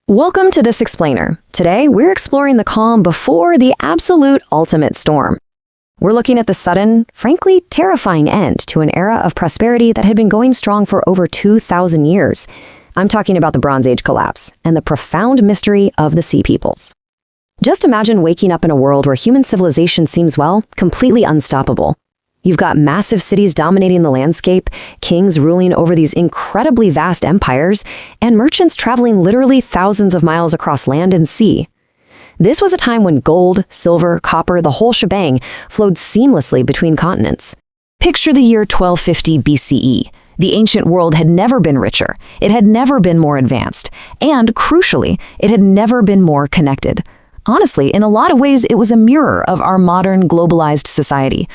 Welcome to This Explainer. Today, we're exploring the calm before the absolute ultimate storm. We're looking at the sudden, frankly terrifying end to an era of prosperity that had been going strong for over 2,000 years. I'm talking about the Bronze Age collapse and the profound mystery of the Sea Peoples. Just imagine waking up in a world where human civilization seems, well, completely unstoppable. You've got massive cities dominating the landscape, kings ruling over these incredibly vast empires, and merchants traveling literally thousands of miles across land and sea. This was a time when gold, silver, copper, the whole shebang flowed seamlessly between continents. Picture the year 1250 BCE. The ancient world had never been richer, it had never been more advanced, and, crucially, it had never been more connected. Honestly, in a lot of ways, it was a mirror of our modern globalized society.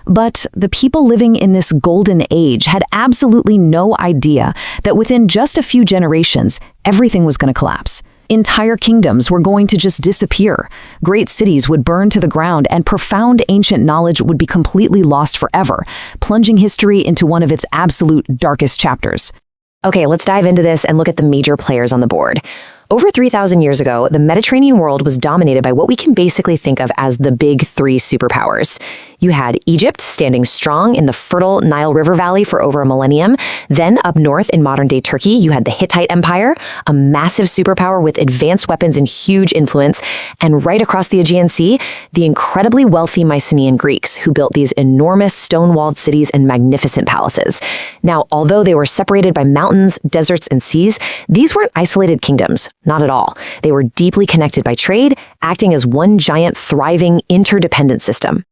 But the people living in this golden age had absolutely no idea that within just a few generations, everything was going to collapse. Entire kingdoms were going to just disappear. Great cities would burn to the ground, and profound ancient knowledge would be completely lost forever, plunging history into one of its absolute darkest chapters. Okay, let's dive into this and look at the major players on the board. Over 3,000 years ago, the Mediterranean world was dominated by what we can basically think of as the big three superpowers. You had Egypt standing strong in the fertile Nile River Valley for over a millennium. Then up north in modern-day Turkey, you had the Hittite Empire, a massive superpower with advanced weapons and huge influence. And right across the Aegean Sea, the incredibly wealthy Mycenaean Greeks, who built these enormous stone-walled cities and magnificent palaces. Now, although they were separated by mountains, deserts, and seas, these weren't isolated kingdoms. Not at all. They were deeply connected by trade, acting as one giant, thriving, interdependent system.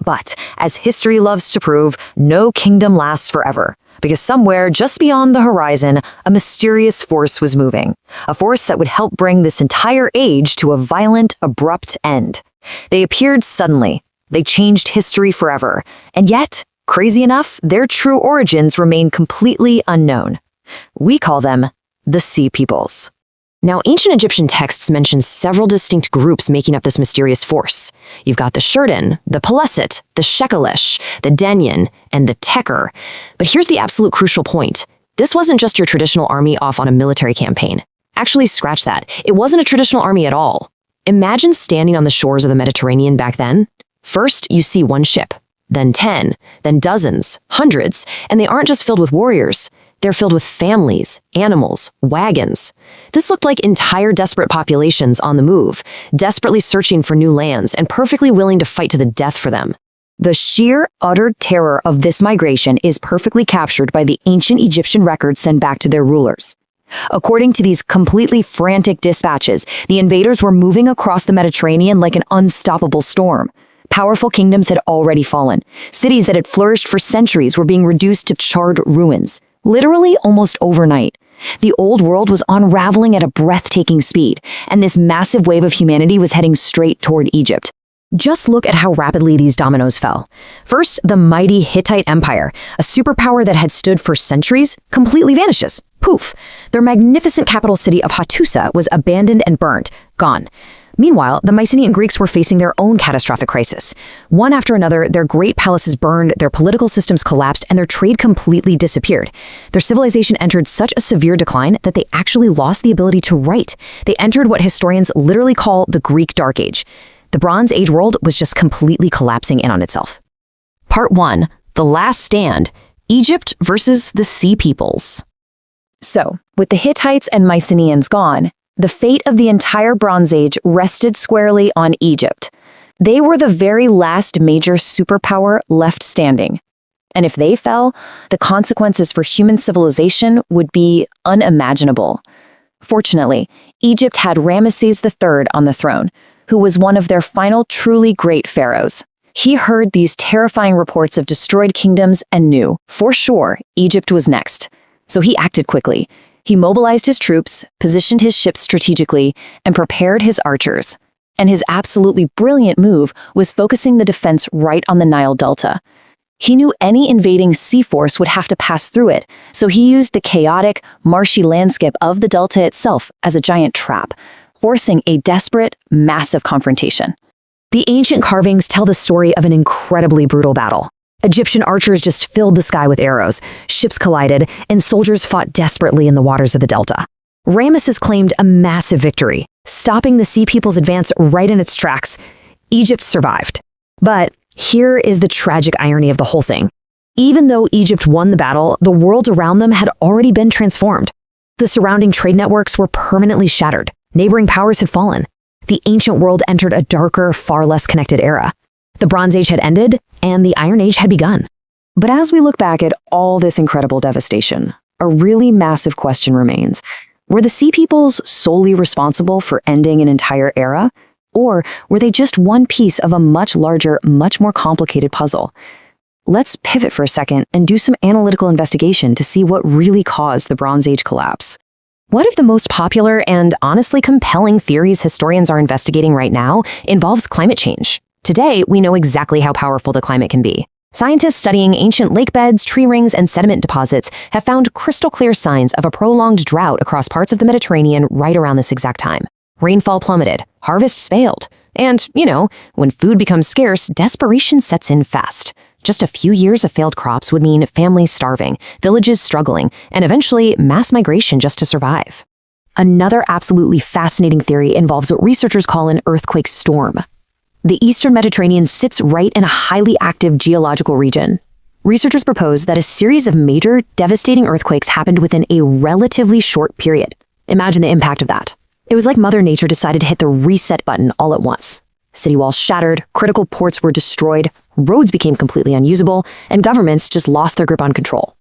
But, as history loves to prove, no kingdom lasts forever. Because somewhere, just beyond the horizon, a mysterious force was moving. A force that would help bring this entire age to a violent, abrupt end. They appeared suddenly. They changed history forever. And yet, crazy enough, their true origins remain completely unknown. We call them the Sea Peoples. Now, ancient Egyptian texts mention several distinct groups making up this mysterious force. You've got the Shurdan, the Peleset, the Shekelesh, the Denyen, and the Teker. But here's the absolute crucial point. This wasn't just your traditional army off on a military campaign. Actually, scratch that. It wasn't a traditional army at all. Imagine standing on the shores of the Mediterranean back then. First, you see one ship, then 10, then dozens, hundreds, and they aren't just filled with warriors. They're filled with families, animals, wagons. This looked like entire desperate populations on the move, desperately searching for new lands and perfectly willing to fight to the death for them. The sheer, utter terror of this migration is perfectly captured by the ancient Egyptian records sent back to their rulers. According to these completely frantic dispatches, the invaders were moving across the Mediterranean like an unstoppable storm. Powerful kingdoms had already fallen. Cities that had flourished for centuries were being reduced to charred ruins. Literally almost overnight. The old world was unraveling at a breathtaking speed, and this massive wave of humanity was heading straight toward Egypt. Just look at how rapidly these dominoes fell. First, the mighty Hittite Empire, a superpower that had stood for centuries, completely vanishes. Poof! Their magnificent capital city of Hattusa was abandoned and burnt, gone. Meanwhile, the Mycenaean Greeks were facing their own catastrophic crisis. One after another, their great palaces burned, their political systems collapsed, and their trade completely disappeared. Their civilization entered such a severe decline that they actually lost the ability to write. They entered what historians literally call the Greek Dark Age. The Bronze Age world was just completely collapsing in on itself. Part 1. The Last Stand. Egypt versus the Sea Peoples. So, with the Hittites and Mycenaeans gone, the fate of the entire Bronze Age rested squarely on Egypt. They were the very last major superpower left standing. And if they fell, the consequences for human civilization would be unimaginable. Fortunately, Egypt had Ramesses III on the throne, who was one of their final truly great pharaohs. He heard these terrifying reports of destroyed kingdoms and knew, for sure, Egypt was next. So he acted quickly. He mobilized his troops, positioned his ships strategically, and prepared his archers. And his absolutely brilliant move was focusing the defense right on the Nile Delta. He knew any invading sea force would have to pass through it, so he used the chaotic, marshy landscape of the delta itself as a giant trap, forcing a desperate, massive confrontation. The ancient carvings tell the story of an incredibly brutal battle. Egyptian archers just filled the sky with arrows, ships collided, and soldiers fought desperately in the waters of the delta. Ramesses claimed a massive victory, stopping the Sea People's advance right in its tracks. Egypt survived. But here is the tragic irony of the whole thing. Even though Egypt won the battle, the world around them had already been transformed. The surrounding trade networks were permanently shattered. Neighboring powers had fallen. The ancient world entered a darker, far less connected era. The Bronze Age had ended, and the Iron Age had begun. But as we look back at all this incredible devastation, a really massive question remains. Were the Sea Peoples solely responsible for ending an entire era? Or were they just one piece of a much larger, much more complicated puzzle? Let's pivot for a second and do some analytical investigation to see what really caused the Bronze Age collapse. One of the most popular and honestly compelling theories historians are investigating right now involves climate change. Today, we know exactly how powerful the climate can be. Scientists studying ancient lake beds, tree rings, and sediment deposits have found crystal clear signs of a prolonged drought across parts of the Mediterranean right around this exact time. Rainfall plummeted, harvests failed, and, when food becomes scarce, desperation sets in fast. Just a few years of failed crops would mean families starving, villages struggling, and eventually mass migration just to survive. Another absolutely fascinating theory involves what researchers call an earthquake storm. The eastern Mediterranean sits right in a highly active geological region. Researchers propose that a series of major, devastating earthquakes happened within a relatively short period. Imagine the impact of that. It was like Mother Nature decided to hit the reset button all at once. City walls shattered, critical ports were destroyed, roads became completely unusable, and governments just lost their grip on control.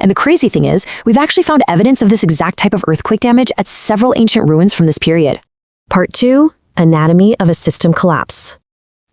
And the crazy thing is, we've actually found evidence of this exact type of earthquake damage at several ancient ruins from this period. Part 2. Anatomy of a system collapse.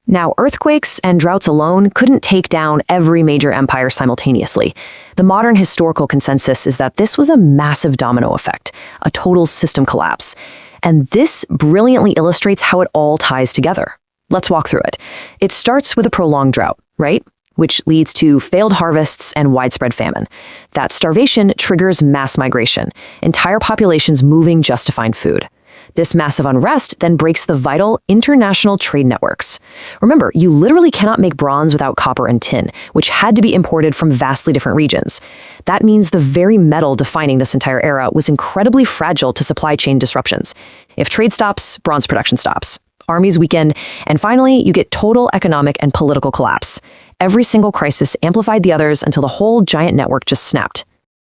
Now, earthquakes and droughts alone couldn't take down every major empire simultaneously. The modern historical consensus is that this was a massive domino effect, a total system collapse. And this brilliantly illustrates how it all ties together. Let's walk through it. It starts with a prolonged drought, right? Which leads to failed harvests and widespread famine. That starvation triggers mass migration, entire populations moving just to find food. This massive unrest then breaks the vital international trade networks. Remember, you literally cannot make bronze without copper and tin, which had to be imported from vastly different regions. That means the very metal defining this entire era was incredibly fragile to supply chain disruptions. If trade stops, bronze production stops. Armies weakened, and finally, you get total economic and political collapse. Every single crisis amplified the others until the whole giant network just snapped.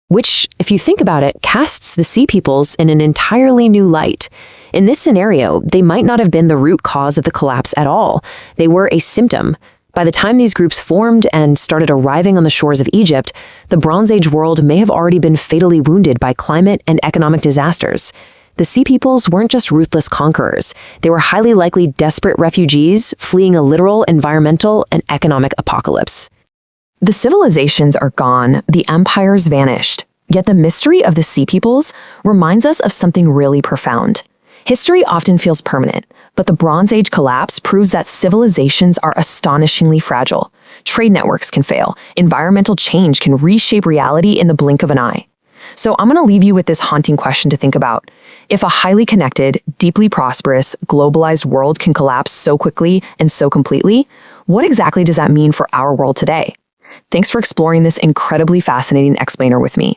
Which, if you think about it, casts the Sea Peoples in an entirely new light. In this scenario, they might not have been the root cause of the collapse at all. They were a symptom. By the time these groups formed and started arriving on the shores of Egypt, the Bronze Age world may have already been fatally wounded by climate and economic disasters. The Sea Peoples weren't just ruthless conquerors. They were highly likely desperate refugees fleeing a literal environmental and economic apocalypse. The civilizations are gone, the empires vanished. Yet the mystery of the Sea Peoples reminds us of something really profound. History often feels permanent, but the Bronze Age collapse proves that civilizations are astonishingly fragile. Trade networks can fail. Environmental change can reshape reality in the blink of an eye. So I'm going to leave you with this haunting question to think about. If a highly connected, deeply prosperous, globalized world can collapse so quickly and so completely, what exactly does that mean for our world today? Thanks for exploring this incredibly fascinating explainer with me.